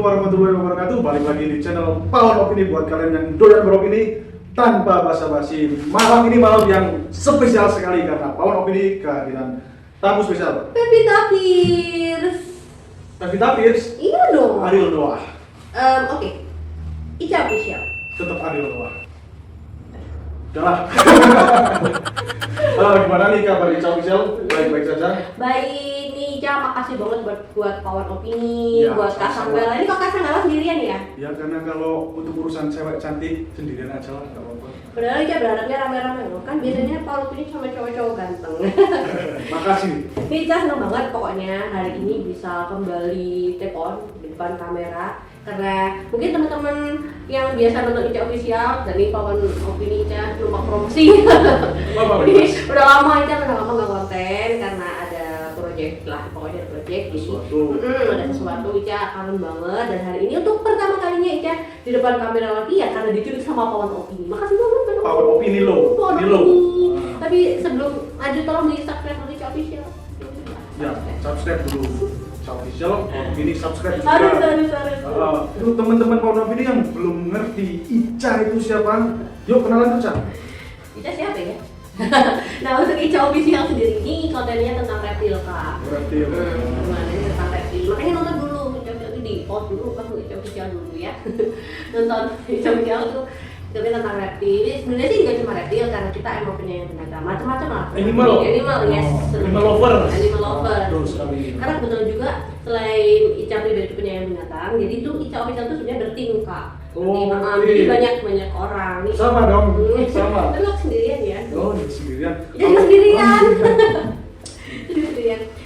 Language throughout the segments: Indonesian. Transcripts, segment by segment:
warahmatullahi wabarakatuh. Balik lagi di channel Power Opini buat kalian yang doyan beropini tanpa basa-basi. Malam ini malam yang spesial sekali karena Power Opini kehadiran tamu spesial. Pevita Pierce. Pevita Pierce. Iya dong. Ariel Noah. Oke. Ica official. Tetap Ariel Noah. Udahlah. Gimana nih kabar Ica official? Baik-baik saja. Baik. Ica, makasih banget buat Power Opini, ya, buat Kak Sanggala. Ini kok Kak Sanggala sendirian ya? Ya karena kalau untuk urusan cewek cantik sendirian aja lah, nggak apa-apa. Padahal Ica berharapnya rame-rame loh, kan biasanya Power Opini sama cowok-cowok ganteng. Makasih. Ini Ica seneng banget pokoknya hari ini bisa kembali take on di depan kamera. Karena mungkin teman-teman yang biasa nonton Ica official dan ini Power Opini Ica numpang promosi. Jadi udah lama nggak konten karena ada project lah, pokoknya ada project ada sesuatu. Ica kangen banget dan hari ini untuk pertama kalinya Ica di depan kamera lagi ya karena diculik sama Power Opini. Makasih banget Power Opini lo. Tapi sebelum lanjut tolong di subscribe dulu Ica official. Ya, subscribe dulu. Official, ini subscribe juga. Harus. Untuk teman-teman Power Opini yang belum ngerti Ica itu siapa, yuk kenalan Ica. Ica siapa ya? Nah untuk Ica official sendiri ini kontennya tentang reptil kak. Reptil. Gimana ini tentang reptil? Makanya nonton dulu Ica official itu di pause dulu pas Ica official dulu ya. Nonton Ica official tuh tapi tentang reptil. Sebenarnya sih nggak cuma reptil karena kita emang punya yang binatang macam-macam lah. Animal yes. Animal lover. Betul sekali. Karena kebetulan juga selain Ica pribadi punya yang binatang, jadi tuh Ica official tuh sebenarnya bertim kak. Jadi banyak orang nih. Sama dong. Sama. Tapi lo sendirian ya? Oh, sendirian. Jadi sendirian.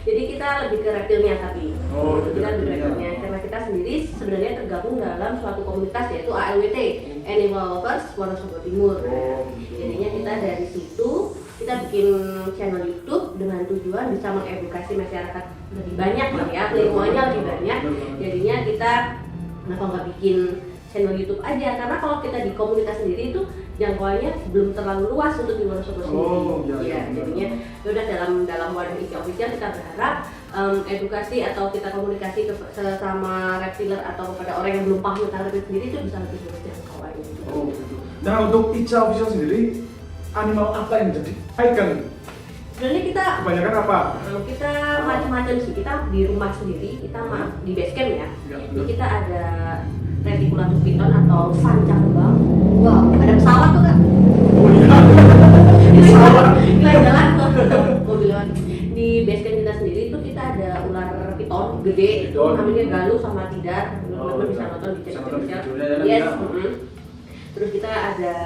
Jadi kita lebih ke reptilnya tapi. Kita lebih ke reptilnya karena kita sendiri sebenarnya tergabung dalam suatu komunitas yaitu ALWT, Animal Lovers Wonosobo Timur. Jadinya kita dari situ kita bikin channel YouTube dengan tujuan bisa mengedukasi masyarakat lebih banyak lah ya, lingkungannya lebih banyak. Jadinya kita kenapa nggak bikin channel YouTube aja, karena kalau kita di komunitas sendiri itu jangkauannya belum terlalu luas untuk di Wonosobo sendiri. Jadinya udah dalam wadah Ica official kita berharap edukasi atau kita komunikasi ke sesama reptiler atau kepada orang yang belum paham tentang reptil sendiri itu bisa lebih luas jangkauan gitu. Gitu. Nah untuk Ica official sendiri animal apa yang jadi icon? Sebenarnya kita kebanyakan apa? Kita macam-macam sih. Kita di rumah sendiri, kita di base camp ya. Jadi kita ada reticulatus piton atau sancakbang. Wow, ada pesawat tuh kan? Oh iya. Pesawat. Jalan tuh. Mobilan. Di base camp kita sendiri itu kita ada ular piton gede itu namanya galuh sama tidar. Teman-teman bisa nonton di channel. Yes. Terus kita ada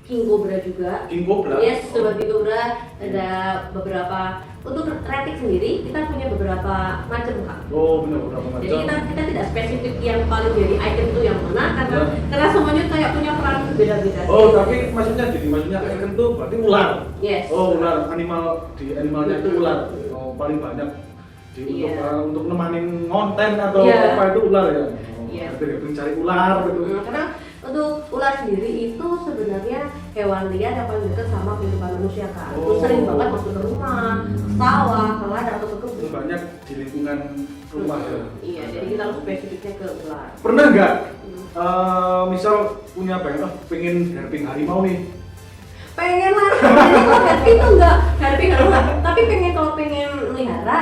king cobra juga. King cobra? Yes, sobat king cobra. Ada beberapa. Untuk retik sendiri kita punya beberapa macam kak. Oh benar beberapa macam. Jadi kita tidak spesifik yang paling jadi icon itu yang mana karena semuanya kayak punya peran beda-beda. Oh tapi maksudnya icon tuh berarti ular. Yes. Oh ular animalnya itu ular. Oh paling banyak untuk nemanin konten atau apa itu ular ya. Mencari ular gitu. Karena untuk ular sendiri itu sebenarnya hewan liar yang paling dekat sama kehidupan manusia kan. Itu sering banget masuk ke rumah, ke sawah, ke ladang atau ke kebun. Banyak di lingkungan rumah ya. Iya, jadi kita harus spesifiknya ke ular. Pernah nggak misal punya pengen herping harimau nih? Pengen lah. Jadi kalau herping tuh enggak herping harimau, tapi kalau pengen melihara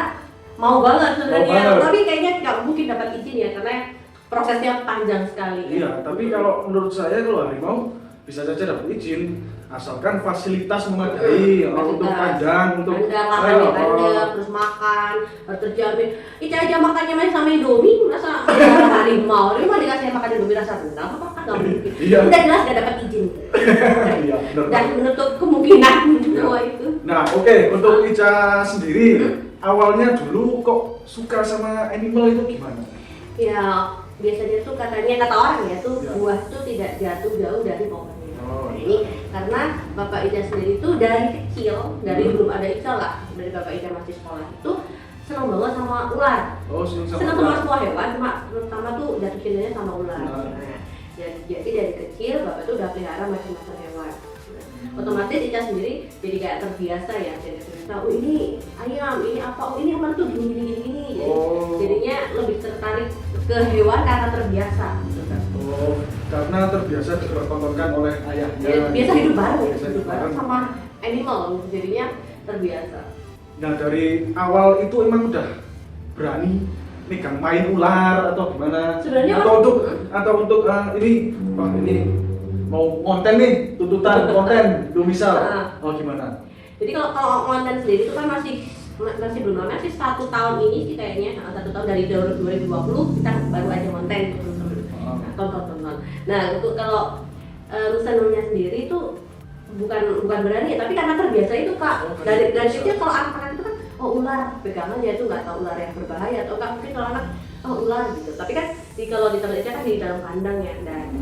mau banget sebenarnya. Tapi kayaknya nggak mungkin dapat izin ya karena prosesnya panjang sekali. Iya, tapi kalau menurut saya kalau harimau bisa saja dapat izin asalkan fasilitas memadai untuk kandang, untuk kandang, terus makan, terjamin. Ica aja makannya masih sama Indomie, masa harimau? Ini mau dikasih makan Indomie rasa rendang apa kan nggak mungkin. Udah jelas nggak dapat izin. Dan menutup kemungkinan bahwa itu. Nah, oke, untuk Ica sendiri awalnya dulu kok suka sama animal itu gimana? Ya biasanya tuh katanya kata orang ya tuh buah tuh tidak jatuh jauh dari pohonnya. Ini karena Bapak Ica sendiri tuh dari kecil, dari belum ada Ica lah, dari Bapak Ica masih sekolah itu senang banget sama ular. Senang sama semua hewan, cuma terutama tuh jatuh cintanya sama ular. Jadi dari kecil Bapak tuh udah pelihara macam-macam hewan. Otomatis Ica sendiri jadi kayak terbiasa ya, jadi terbiasa, oh ini ayam, ini apa, oh ini ular tuh gini. Jadinya lebih tertarik ke hewan karena terbiasa gitu kan. Karena terbiasa dipertontonkan oleh ayahnya. Biasa hidup bareng sama animal, jadinya terbiasa. Nah dari awal itu emang udah berani megang main ular atau gimana? Sebenarnya atau untuk ini mau konten nih, tuntutan konten, misal, gimana? Jadi kalau konten sendiri itu kan masih belum lama sih, 1 tahun ini sih kayaknya, 1 tahun dari 2020 kita baru aja konten teman-teman. Tonton. Nah untuk kalau Rusenulnya sendiri itu bukan berani ya, tapi karena terbiasa itu Kak. Dari kecil kalau anak-anak itu kan ular pegangan ya, itu nggak tahu ular yang berbahaya, atau kan mungkin kalau anak ular gitu. Tapi kan kalau di tempat kan di dalam kandang ya,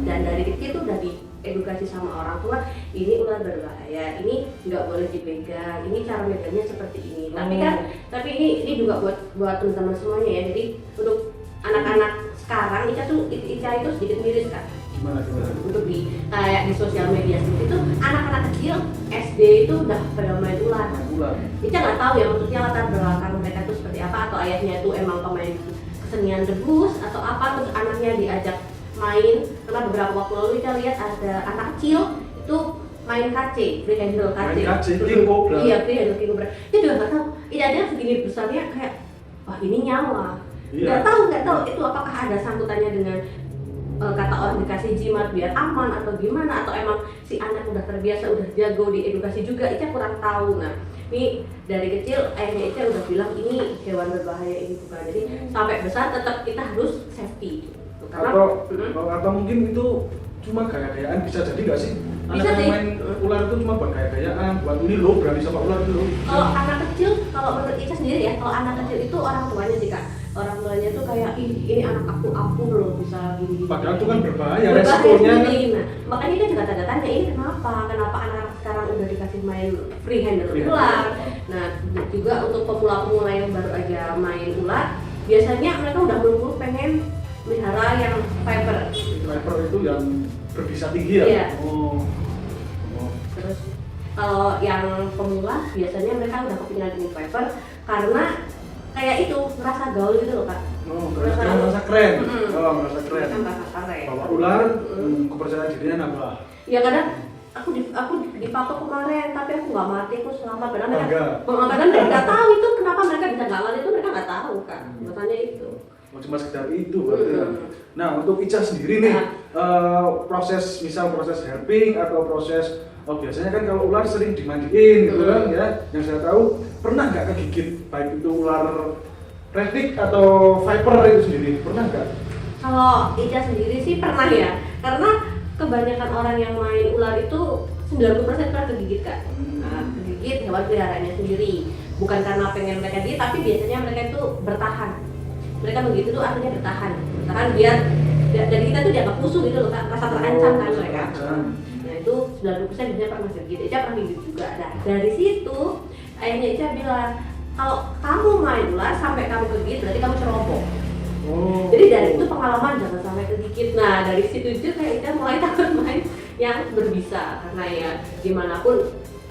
dan dari kecil tuh udah diedukasi sama orang tua, ini ular berbahaya, ini nggak boleh dipegang, ini cara megangnya seperti ini. Tapi ini juga buat teman-teman semuanya ya. Jadi untuk anak-anak sekarang Ica itu sedikit miris Kak. Gimana? Untuk kayak di sosial media sendiri itu anak-anak kecil SD itu udah pada main ular. Ica nggak tahu ya maksudnya latar belakang mereka itu seperti apa, atau ayahnya itu emang pemain kesenian debus atau apa, terus anaknya diajak main. Karena beberapa waktu lalu Ica lihat ada anak kecil itu main KC, free handle KC. King Cobra. Iya, free handle King Cobra. Dia juga nggak tahu. Iya, dia segini besarnya kayak wah ini nyawa. Nggak tahu itu apakah ada sangkutannya dengan kata orang dikasih jimat biar aman atau gimana, atau emang si anak udah terbiasa, udah jago di edukasi juga, Ica kurang tahu. Nah ini dari kecil ayahnya Ica udah bilang ini hewan berbahaya, ini bukan. Jadi sampai besar tetap kita harus safety gitu. Atau mungkin itu cuma gaya-gayaan, bisa jadi nggak sih? Bisa anak sih. Main ular itu cuma buat gaya-gayaan, buat ini lo berani sama ular itu lo. Kalau anak kecil, kalau menurut Ica sendiri ya, kalau anak kecil itu orang tuanya sih Kak, orang tuanya tuh kayak ini anak aku loh bisa gini. Padahal itu kan berbahaya resikonya. Nah, makanya dia juga tanda tanya ini kenapa anak-anak sekarang udah dikasih main free handle ular. Nah juga untuk pemula-pemula yang baru aja main ular, biasanya mereka udah muluk pengen melihara yang viper. Viper itu yang berbisa tinggi ya? Iya. Terus kalau yang pemula biasanya mereka udah kepinginan ini viper karena kayak itu merasa gaul gitu loh Kak. Merasa keren. Merasa keren. Merasa keren. Bawa ular, kepercayaan dirinya nambah. Ya kadang aku dipatok kemarin tapi aku nggak mati, aku selamat. Padahal mereka nggak tahu itu kenapa mereka bisa nggak mati, itu mereka nggak tahu kan. Makanya itu. Cuma sekedar itu berarti ya. Nah untuk Ica sendiri nih, proses herping atau proses biasanya kan kalau ular sering dimandiin gitu kan ya. Yang saya tahu pernah nggak kegigit baik itu ular retik atau viper itu sendiri, pernah nggak? Kalau Ica sendiri sih pernah ya, karena kebanyakan orang yang main ular itu 90% pernah kegigit Kak. Kegigit hewan peliharaannya sendiri, bukan karena pengen mereka digigit, tapi biasanya mereka itu bertahan. Mereka begitu tuh artinya bertahan biar dari kita tuh dianggap musuh gitu loh Kak, rasa terancam kan mereka. Nah itu 90% biasanya pernah gigit. Ica pernah gigit juga. Nah dari situ ayahnya Ica bilang, kalau kamu main ular sampai kamu kegigit berarti kamu ceroboh. Jadi dari itu pengalaman jangan sampai kegigit. Nah dari situ juga kayak Ica mulai takut main yang berbisa, karena ya gimana pun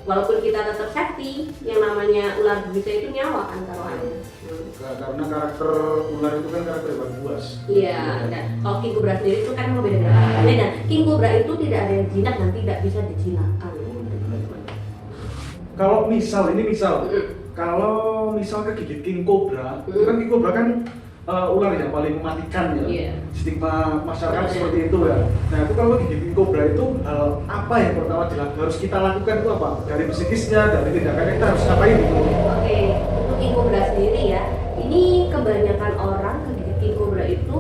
walaupun kita tetap safety, yang namanya ular berbisa itu nyawa kan taruhannya. Karena karakter ular itu kan karakter hewan buas. Iya, dan kalau King Cobra sendiri itu kan berbeda karakternya, dan King Cobra itu tidak ada yang jinak dan tidak bisa dijinakkan. Kalau misal kalau kegigit King Cobra, itu kan King Cobra kan ular yang paling mematikan ya. Stigma masyarakat seperti itu ya. Nah itu kalau gigit King Cobra itu hal apa yang pertama harus kita lakukan itu apa? Dari psikisnya, dari tindakannya kita harus ngapain itu? Oke, untuk King Cobra sendiri ya, ini kebanyakan orang kegigit King Cobra itu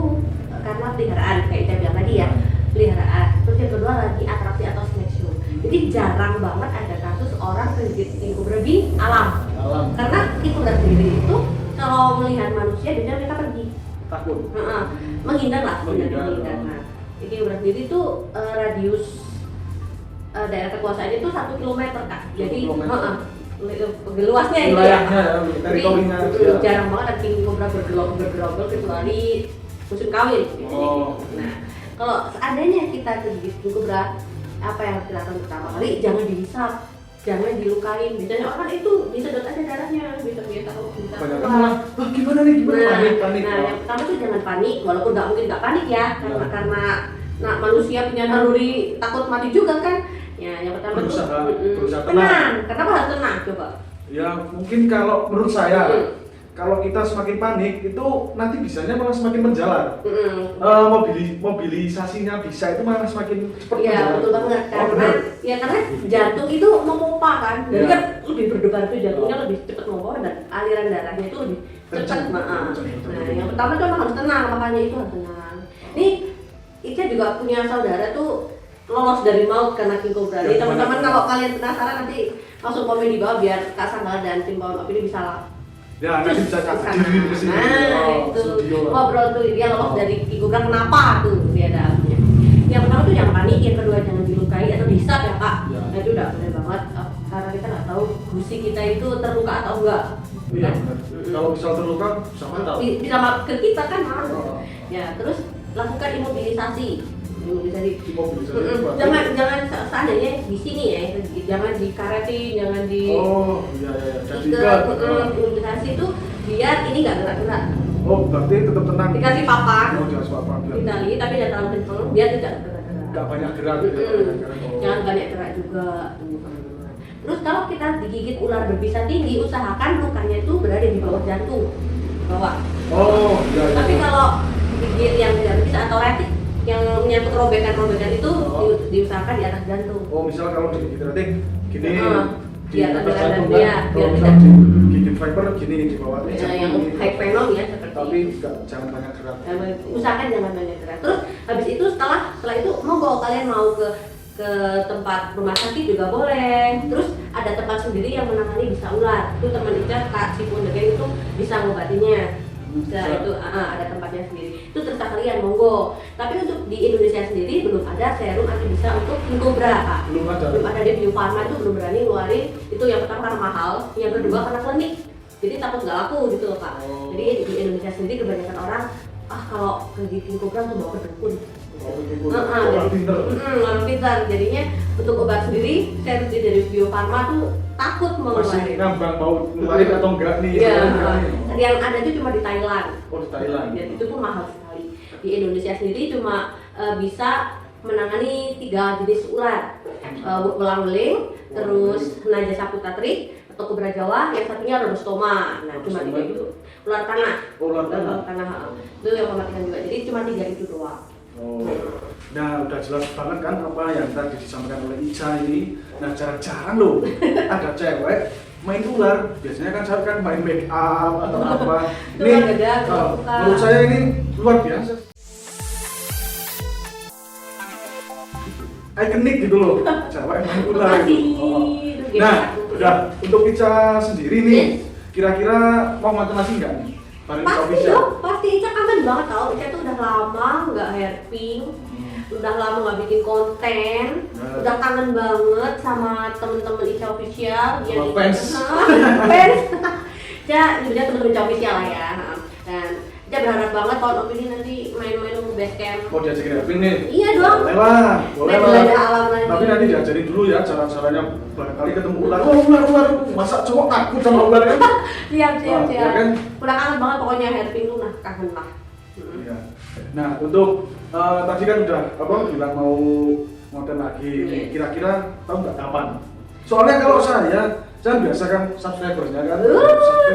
karena peliharaan, kayak saya bilang tadi ya, peliharaan. Terus yang kedua lagi atraksi atau snake show. Jadi jarang banget ada kasus orang kegigit King Cobra di alam. Karena King Cobra sendiri itu kalau melihat manusia biasanya mereka pergi. Takut. Menghindar lah. Nah, King Cobra sendiri itu radius daerah kekuasaannya itu 1 kilometer Kak. Jadi luasnya itu ya. Teritorinya. Jarang banget ada King Cobra bergerombol kecuali musim kawin. Nah, kalau seandainya kita kegigit King Cobra, apa yang harus dilakukan pertama kali? Jangan dihisap, jangan dilukain. Biasanya orang itu disedot aja darahnya, biasa kalau bisa. Gimana nih? Panik. Nah, yang pertama tuh jangan panik, walaupun nggak mungkin nggak panik ya, karena manusia punya naluri takut mati juga kan. Ya, yang pertama berusaha tenang. Kenapa harus tenang? Coba. Ya mungkin kalau menurut saya, kalau kita semakin panik itu nanti bisanya malah semakin menjalar. Mobilisasinya bisa itu malah semakin cepat. Iya betul banget karena jantung itu memompa kan, jadi kan lebih berdebar tuh jantungnya lebih cepat memompa dan aliran darahnya itu lebih cepat. Nah yang pertama tuh emang harus tenang, makanya itu harus tenang. Nih Ica juga punya saudara tuh lolos dari maut karena king cobra. Jadi teman-teman kalau kalian penasaran nanti langsung komen di bawah biar Kak Sangga dan tim Pohon Opini bisa lah. Ya, nanti bisa diri ke sini. Itu ngobrol tuh dia lolos dari king cobra kenapa tuh dia ada. Yang pertama tuh jangan panik, yang kedua jangan dilukai atau dihisap ya Kak. Nah, itu udah benar banget karena kita nggak tahu gusi kita itu terluka atau enggak. Iya. Kalau misal terluka sama tahu. Bisa ke kita kan ya terus lakukan imobilisasi. Jangan seandainya di sini ya, jangan dikaretin, jangan di imobilisasi itu biar ini nggak gerak-gerak. Oh berarti tetap tenang. Dikasih papan, ditali tapi jangan terlalu kenceng biar tidak gerak-gerak. Nggak banyak gerak. Jangan banyak gerak juga. Terus kalau kita digigit ular berbisa tinggi, usahakan lukanya itu berada di bawah jantung, bawah. Oh iya. Tapi kalau digigit yang tidak berbisa atau retik yang menyangkut robekan itu diusahakan di atas jantung. Oh misalnya kalau digigit retik gini di atas jantung ya, biar tidak digigit viper gini di bawah yang high venom ya seperti. Tapi jangan banyak gerak. Usahakan jangan banyak gerak. Terus habis itu setelah itu monggo kalian mau ke tempat rumah sakit juga boleh. Terus ada tempat sendiri yang menangani bisa ular. Itu teman Ica Kak Sipun Degen itu bisa ngobatinya. Nah itu ada tempatnya sendiri. Itu terserah kalian monggo. Tapi untuk di Indonesia sendiri belum ada serum anti bisa untuk king cobra Kak. Belum ada. Di Bio Farma itu belum berani ngeluarin. Itu yang pertama karena mahal, yang kedua karena klinik. Jadi takut nggak laku gitu loh Kak. Jadi di Indonesia sendiri kebanyakan orang kalau ke king cobra tuh bawa ke dukun. Orang pintar. Jadinya untuk obat sendiri serum dari Bio Farma tuh takut mengeluarin. Masih ngambang mau ngeluarin atau enggak nih? Iya. Yang ada itu cuma di Thailand. Oh di Thailand. Dan itu pun mahal sekali. Di Indonesia sendiri cuma bisa menangani 3 jenis ular, belang-beling, terus Najasa putratrik atau kobra Jawa, yang satunya Rhodostoma. Nah cuma 3 itu. Ular tanah. Ular tanah. Itu yang mematikan juga. Jadi cuma 3 itu doang. Oh, nah udah jelas banget kan apa yang tadi disampaikan oleh Ica ini. Nah jarang-jarang loh ada cewek main ular. Biasanya kan main make up atau apa. Ini menurut saya ini luar biasa. Ikonik gitu loh, cewek main ular. Nah, udah untuk Ica sendiri nih, kira-kira mau makan nasi nggak nih? Pasti Ica kangen banget tau. Ica tuh udah lama nggak hairpink, udah lama nggak bikin konten, udah kangen banget sama temen-temen Ica official. Fans. Ya, udah temen-temen Ica official lah ya. Dan Ica berharap banget Pohon Opini nanti main-main ke base camp. Mau diajakin hairpink nih? Iya dong. Boleh lah. Tapi nanti diajarin dulu ya cara-caranya. Barangkali ketemu ular. Ular. Masa cowok takut sama ular kan? Siap. Ya kan? Udah kangen banget pokoknya hairpink tuh kangen lah. Iya. Nah untuk tadi kan udah bilang mau model lagi. Kira-kira tahu nggak kapan? Soalnya kalau saya biasa kan subscribernya kan.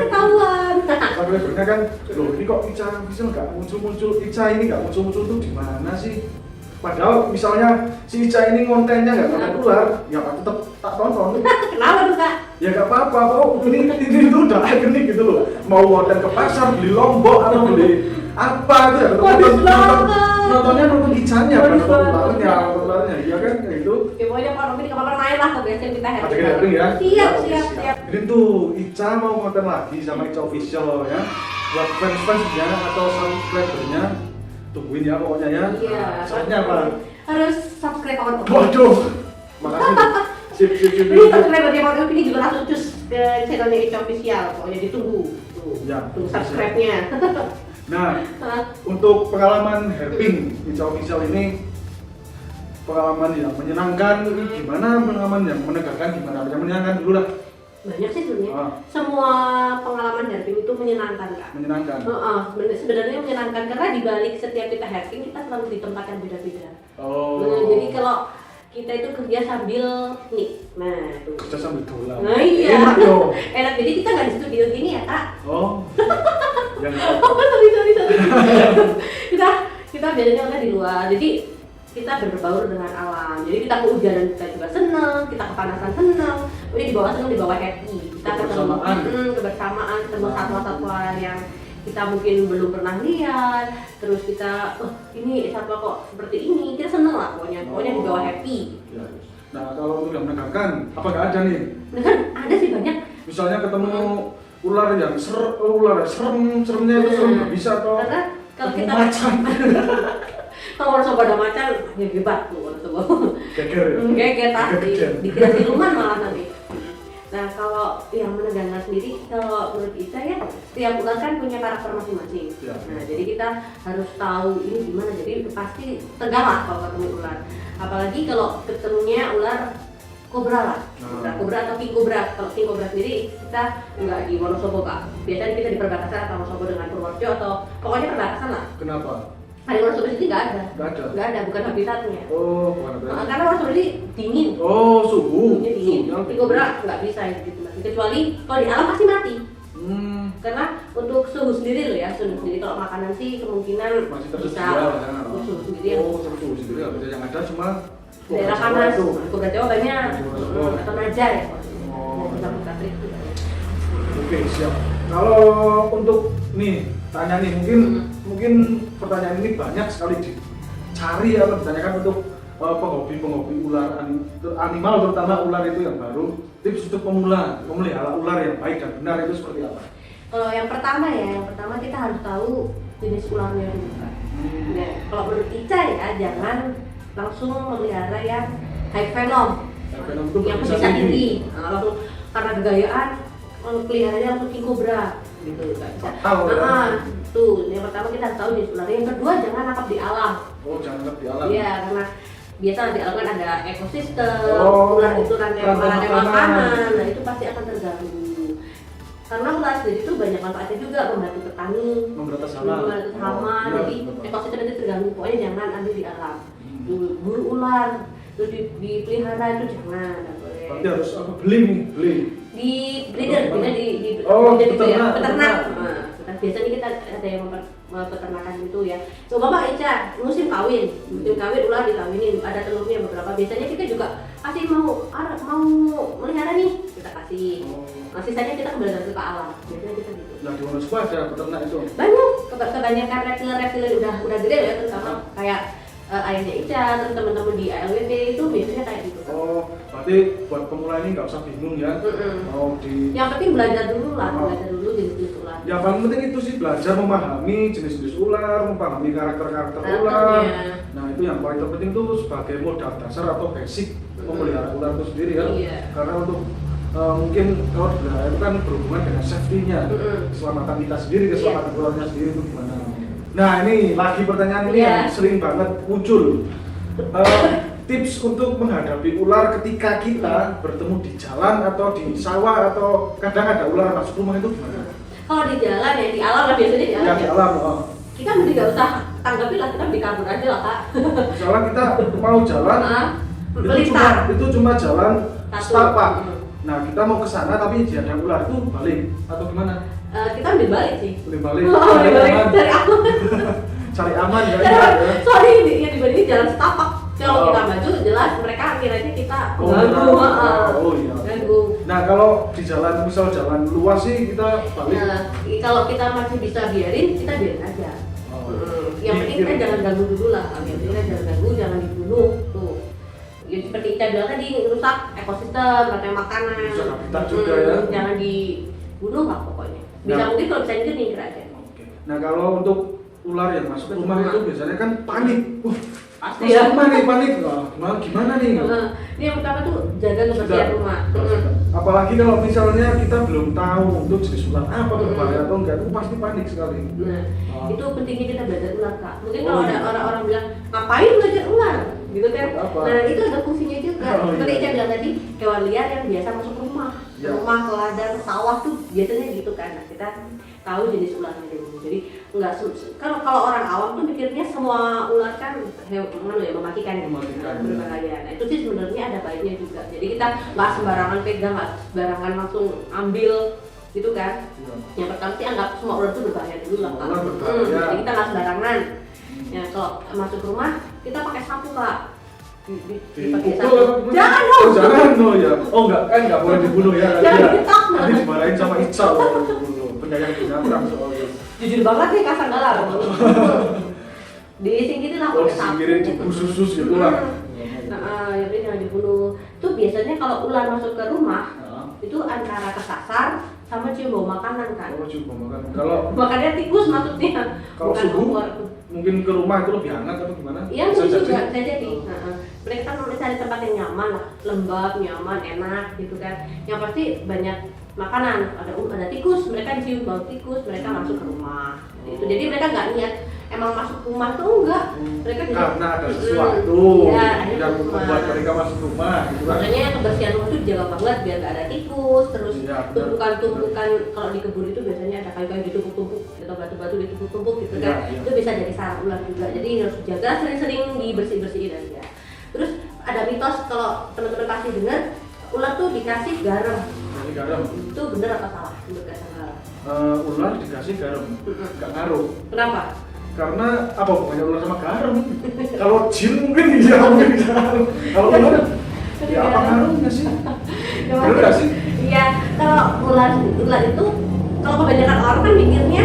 Ketahuan. Subscribernya kan, loh ini kok Ica bisa nggak muncul-muncul? Ica ini nggak muncul-muncul tuh di mana sih? Padahal misalnya si Ica ini kontennya nggak pakai ular, ya tetap tak tonton. Kenapa tuh Kak? Ya nggak apa-apa, kok ini tuh udah ikonik gitu loh. Mau konten ke pasar, beli lombok atau beli apa gitu ya? Nonton Icanya, bukan ularnya, iya kan kayak gitu. Ya pokoknya Pohon Opini kapan main lah ke biasanya kita happy ya. Siap. Ini tuh Ica mau konten lagi sama Ica official ya. Buat fans-fansnya atau subscribernya, tungguin ya pokoknya ya. Iya. Saatnya apa? Harus subscribe Pohon Opini. Waduh, makasih. Sip. Ini subscriber di Pohon Opini juga langsung cus ke channelnya Ica official. Pokoknya ditunggu. Tunggu subscribe-nya. Nah, untuk pengalaman hairpink Ica official ini pengalaman yang menyenangkan, gimana pengalaman yang menegangkan, gimana yang menyenangkan dulu lah. Banyak sih sebenarnya. Semua pengalaman harping itu menyenangkan Kak. Menyenangkan. Sebenarnya menyenangkan karena di balik setiap kita harping kita selalu di tempat yang beda-beda. Jadi kalau kita itu kerja sambil nih, nah itu. Kerja sambil dolan. Nah iya. Enak dong. Enak, jadi kita nggak di studio gini ya Kak. Yang sorry. kita biasanya di luar. Jadi kita berbaur dengan alam. Jadi kita kehujanan kita juga senang, kita kepanasan senang. Udah di bawah senang, di bawah happy. Kita kebersamaan, ketemu satwa-satwa yang kita mungkin belum pernah lihat. Terus kita, ini satwa kok seperti ini. Kita senang lah pokoknya di bawah happy. Ya. Nah kalau udah menegangkan, apa nggak ada nih? Kan ada sih banyak. Misalnya ketemu ular yang seremnya itu serem nggak bisa atau karena kalau kita macan. Kalau Wonosobo ada macan, ya hebat tuh Wonosobo. Geger pasti. Dikira siluman malah nanti. Nah kalau yang menegangkan sendiri, kalau menurut Ica ya, setiap ular kan punya karakter masing-masing. Ya. Nah jadi kita harus tahu ini gimana. Jadi pasti tegang lah kalau ketemu ular. Apalagi kalau ketemunya ular kobra lah. Kobra atau king kobra. Kalau king kobra sendiri kita nggak di Wonosobo Kak. Biasanya kita di perbatasan atau Wonosobo dengan Purworejo atau pokoknya perbatasan lah. Kenapa? Di Wonosobo sendiri nggak ada. Nggak ada, bukan habitatnya. Bukan habitat. Karena Wonosobo ini dingin. Suhunya dingin. King kobra nggak bisa gitu Mas. Kecuali kalau di alam pasti mati. Karena untuk suhu sendiri loh ya, suhu sendiri kalau makanan sih kemungkinan masih bisa. tersedia. Suhu sendiri suhu sendiri nggak bisa, yang ada cuma daerah panas. Kobra Jawa banyak. Atau Naja ya. Oke, siap. Kalau untuk nih tanya nih, mungkin pertanyaan ini banyak sekali dicari atau ditanyakan untuk penghobi ular animal, terutama ular itu yang baru. Tips untuk memelihara ular yang baik dan benar itu seperti apa? Kalau yang pertama kita harus tahu jenis ularnya dulu Kak. Nah, kalau menurut Ica ya, jangan langsung memelihara yang high venom. Yang bisa tinggi. Langsung karena gayaan peliharanya langsung king cobra gitu, nggak bisa. Tuh, yang pertama kita harus tahu jenis ular. Yang kedua jangan nangkap di alam. Jangan nangkap di alam. Iya, karena biasa di alam kan ada ekosistem, ular itu rantai makanan, nah itu pasti akan terganggu. Karena ular sendiri itu banyak manfaatnya juga, membantu petani, memberantas hama, jadi ekosistem itu terganggu. Pokoknya jangan ambil di alam. Buru ular, terus dipelihara itu jangan, nggak boleh. Berarti harus beli. Di breeder, di peternak. Biasanya kita ada yang peternakan gitu ya. Coba Pak Ica, musim kawin ular dikawinin, ada telurnya beberapa. Biasanya kita juga kasih mau melihara nih, kita kasih. Nah, sisanya kita kembali ke alam. Biasanya kita gitu. Nah, di Wonosobo ada peternak itu? Banyak, kebanyakan reptil udah gede ya, terutama kayak ayahnya Ica, terus teman-teman di ALWT itu biasanya kayak gitu. Berarti buat pemula ini nggak usah bingung ya. Yang penting belajar dulu jenis-jenis ular. Yang paling penting itu sih belajar memahami jenis-jenis ular, memahami karakter ular. Nah itu yang paling terpenting tuh sebagai modal dasar atau basic memelihara ular itu sendiri ya. Karena untuk mungkin kalau itu kan berhubungan dengan safety-nya, keselamatan kita sendiri, keselamatan ularnya sendiri itu gimana. Nah ini lagi pertanyaan ini yang sering banget muncul. Tips untuk menghadapi ular ketika kita bertemu di jalan atau di sawah atau kadang ada ular masuk rumah itu gimana? Kalau di jalan ya, di alam lah biasanya di alam. Ya di alam. Kita mesti nggak usah tanggapi lah, kita mesti kabur aja lah Kak. Misalnya kita mau jalan, itu cuma jalan setapak. Nah kita mau ke sana tapi ada ular itu balik atau gimana? Kita ambil balik sih. Balik. Cari aman. Cari aman ya. Soalnya yang dibanding jalan setapak. Kalau kita maju jelas mereka akhirnya kita ganggu. Nah kalau di jalan misal jalan luas sih kita balik. Kalau kita masih bisa biarin aja. Yang penting kita jangan ganggu dulu lah. Jangan dibunuh tuh. Ya seperti Ica bilang tadi, rusak ekosistem, rantai makanan. Rusak habitat juga ya. Jangan dibunuh lah pokoknya. Bisa mungkin kalau bisa nyingkir aja. Nah kalau untuk ular yang masuk rumah itu biasanya kan panik. Pasti ya. Panik. Gimana nih? Ini yang pertama tuh jaga kebersihan rumah. Apalagi kalau misalnya kita belum tahu untuk jenis ular apa berbahaya atau enggak, itu pasti panik sekali. Nah, itu pentingnya kita belajar ular Kak. Mungkin kalau ada orang-orang bilang ngapain belajar ular, gitu kan. Apa? Nah itu ada fungsinya juga. Oh, Seperti iya. Ica bilang tadi, hewan liar yang biasa masuk rumah, Ya. rumah, ke ladang, sawah tuh biasanya gitu kan. Nah, kita tahu jenis ularnya dulu. Jadi nggak kalau orang awam tuh mikirnya semua ular kan mematikan, berbahaya. Nah itu sih sebenarnya ada baiknya juga. Jadi kita nggak sembarangan pegang, nggak sembarangan langsung ambil gitu kan. Iya. Yang pertama sih anggap semua ular itu berbahaya dulu lah. Semua ular berbahaya. Jadi kita nggak sembarangan. Ya kalau masuk rumah kita pakai sapu Kak. Dipakai sapu. Dipukul, Jangan oh, dong. jangan dong ya. Oh nggak boleh dibunuh ya. Jangan Iya. ditok. Nanti dimarahin sama Ica kalau dibunuh. Penyayang binatang soalnya. Jujur banget nih kasar galar. Disingkirin lah Oh pakai sapu. disingkirin dikhusus gitu lah. Nah, yang ini jangan dibunuh. Itu biasanya kalau ular masuk ke rumah, Nah, itu antara kesasar sama cium bau makanan kan. oh coba makan. Kalau Makanya tikus maksudnya. Kalau bukan subuh, ular. mungkin ke rumah itu lebih hangat atau gimana? Iya Bisa bisa juga, jadi. bisa jadi. Mereka kan mencari tempat yang nyaman lah, lembab, nyaman, enak gitu kan. Yang pasti banyak makanan, ada tikus, mereka cium bau tikus, mereka masuk ke rumah. Gitu. Jadi mereka nggak niat emang masuk rumah tuh enggak. Mereka juga Karena ada sesuatu iya, yang membuat mereka masuk rumah gitu kan. Makanya kebersihan rumah itu dijaga banget biar nggak ada tikus, terus Iya, benar. tumpukan-tumpukan kalau di kebun itu biasanya ada kayu-kayu ditumpuk-tumpuk atau batu-batu ditumpuk-tumpuk gitu Iya, kan. iya. Itu bisa jadi sarang ular juga. Jadi harus dijaga, sering-sering dibersih-bersihin aja. Terus ada mitos kalau teman-teman pasti dengar ular tuh dikasih garam. Kasih garam. Itu bener apa salah? Menurut Kak Sanggal? Ular dikasih garam, nggak ngaruh. Kenapa? Karena apa hubungannya ular sama garam? Kalau jin mungkin iya mungkin garam. Kalau ular ya apa ngaruhnya sih? Bener nggak sih? Iya, kalau ular itu kalau kebanyakan orang kan mikirnya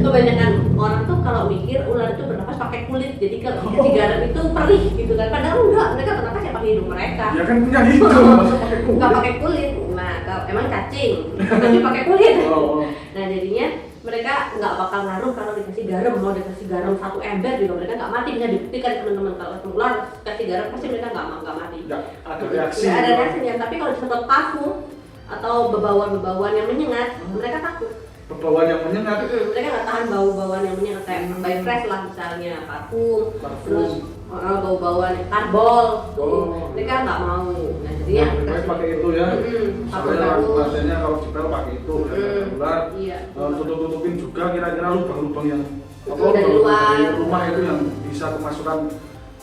kebanyakan orang tuh kalau mikir ular itu bernapas pakai kulit, jadi kalau dikasih garam itu perih gitu kan. Padahal enggak, mereka bernapas ya pakai hidung mereka. Ya kan punya hidung, masa pakai kulit? Nggak pakai kulit. Nah, kalau emang cacing, tapi pakai kulit. Oh. Nah, jadinya mereka nggak bakal ngaruh kalau dikasih garam. Mau dikasih garam 1 ember juga mereka nggak mati. Bisa dibuktikan teman-teman kalau ular kasih garam pasti mereka nggak mati. Nggak ada reaksi. Nggak ada reaksinya. Tapi kalau disemprot parfum atau bebauan-bebauan yang menyengat, mereka takut. Bebauan yang menyengat. Mereka nggak tahan bau-bauan yang menyengat kayak by fresh lah misalnya parfum. Terus bau-bauan karbol. Oh. Mereka nggak mau. Nah, jadinya Mereka pakai itu ya. Soalnya bagus. rasanya kalau dipel pakai itu dan ular. Iya. Tutup-tutupin juga kira-kira lubang-lubang yang Dari luar. dari rumah itu yang bisa kemasukan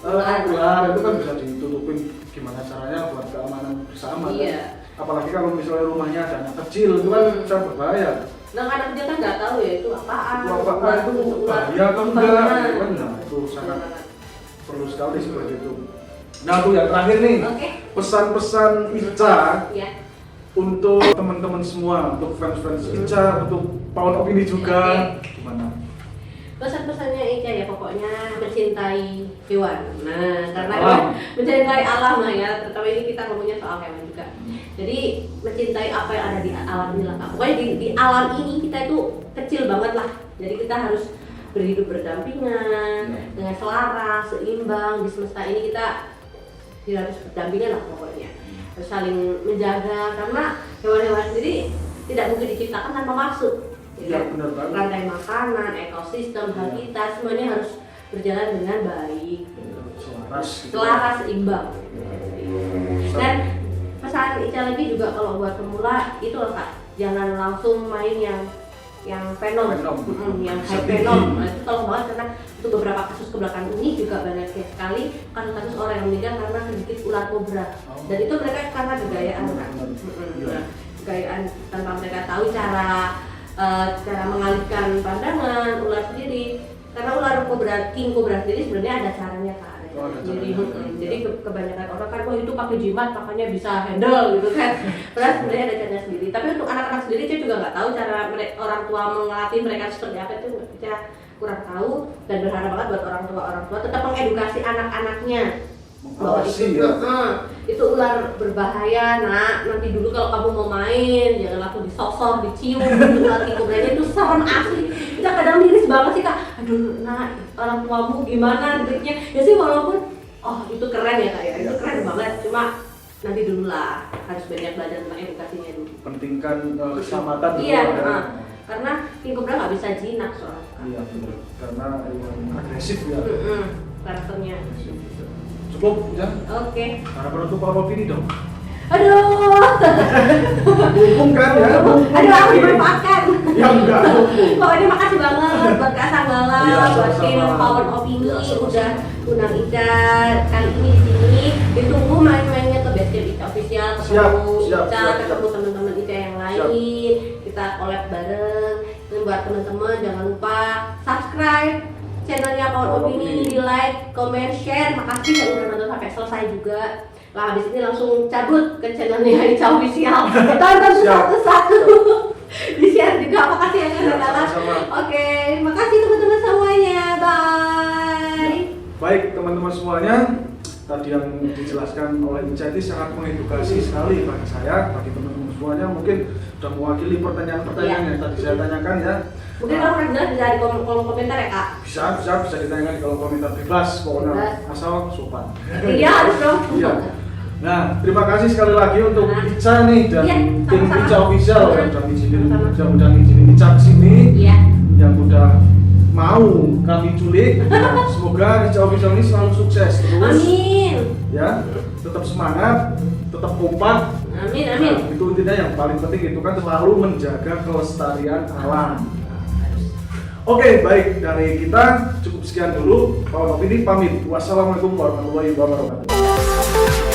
ular itu kan bisa ditutupin gimana caranya buat keamanan bersama. Iya. Kan? Apalagi kalau misalnya rumahnya ada anak kecil itu kan bisa berbahaya. Nah anak kecil kan nggak tahu ya itu apaan. Itu apaan itu bahaya atau enggak? Kan nah, itu sangat perlu sekali seperti itu. Nah tuh yang terakhir nih, Oke. pesan-pesan Ica Ya. untuk teman-teman semua, untuk fans-fans Ica, untuk Pound Opini juga, gimana? Pesan-pesannya Ica ya pokoknya mencintai hewan. Nah karena Alam. mencintai alam lah ya. Terutama ini kita ngomongnya soal hewan juga. Jadi mencintai apa yang ada di alam ini lah. Pokoknya di alam ini kita itu kecil banget lah. Jadi kita harus berhidup berdampingan dengan selaras, seimbang. Di semesta ini kita harus berdampingan lah pokoknya. Harus saling menjaga karena hewan-hewan sendiri tidak mungkin diciptakan tanpa maksud. Iya benar banget. Rantai makanan, ekosistem, habitat semuanya harus berjalan dengan baik, selaras, seimbang. Dan pesan Ica lagi juga kalau buat pemula itu loh Kak, jangan langsung main yang venom, yang high venom. Nah, itu tolong banget karena untuk beberapa kasus kebelakang ini juga banyak sekali kasus-kasus orang yang meninggal karena sedikit ular kobra. Dan itu mereka karena kegayaan kan, kegayaan tanpa mereka tahu cara mengalihkan pandangan ular sendiri. Karena ular king cobra sendiri sebenarnya ada caranya Kak. Jadi kebanyakan orang kan itu pakai jimat makanya bisa handle gitu kan. Padahal sebenarnya ada caranya sendiri. Tapi untuk anak-anak sendiri saya juga nggak tahu cara orang tua melatih mereka seperti apa itu saya kurang tahu dan berharap banget buat orang tua tetap mengedukasi anak-anaknya bahwa itu ular berbahaya nak, nanti dulu kalau kamu mau main jangan langsung disosor, dicium gitu. Ular king cobranya itu serem asli. Kita kadang miris banget sih Kak, aduh nak orang tuamu gimana diknya ya sih walaupun itu keren ya Kak ya, itu keren banget, cuma nanti dulu lah harus banyak belajar tentang edukasinya dulu. Pentingkan keselamatan dulu. Iya, karena king cobra nggak bisa jinak soalnya. Iya benar, karena agresif ya. karakternya. Cukup ya. Oke. Karena penutup kalau opini dong. Aduh. Hukum kan ya? Aduh, aku dimanfaatkan. Ya enggak. Pokoknya makasih banget buat Kak Sanggala, Iya, buat tim sama-sama. Power Opini Iya, sama-sama. udah undang Ica kali ini di sini. Ditunggu main-mainnya ke Basecamp Ica official, ketemu Ica, ketemu teman-teman Ica yang lain. Kita collab bareng. Dan buat teman-teman jangan lupa subscribe channelnya Power Opini, di like, comment, share. Makasih yang udah nonton sampai selesai juga. Lah habis ini langsung cabut ke channelnya Ica official. Tonton satu-satu. Di share juga. Makasih ya Kak Sanggala. Oke, makasih teman-teman semuanya. Bye. Baik teman-teman semuanya, tadi yang dijelaskan oleh Ica itu sangat mengedukasi sekali bagi saya, bagi teman-teman semuanya. Mungkin sudah mewakili pertanyaan-pertanyaan yang tadi saya tanyakan ya. Mungkin kalau kurang jelas bisa di kolom komentar ya Kak. Bisa ditanyakan di kolom komentar, bebas pokoknya, asal sopan. Iya harus dong. Iya. Nah, terima kasih sekali lagi untuk Ica nih dan tim sama-sama. Ica official yang Sama-sama. udah ngizinin Ica kesini, Iya. yang udah mau kami culik. Nah, semoga Ica official ini selalu sukses terus. Amin. Ya, tetap semangat, tetap kompak. Amin. Nah, itu intinya yang paling penting itu kan selalu menjaga kelestarian alam. Oke, baik, dari kita cukup sekian dulu. Power Opini pamit. Wassalamualaikum warahmatullahi wabarakatuh.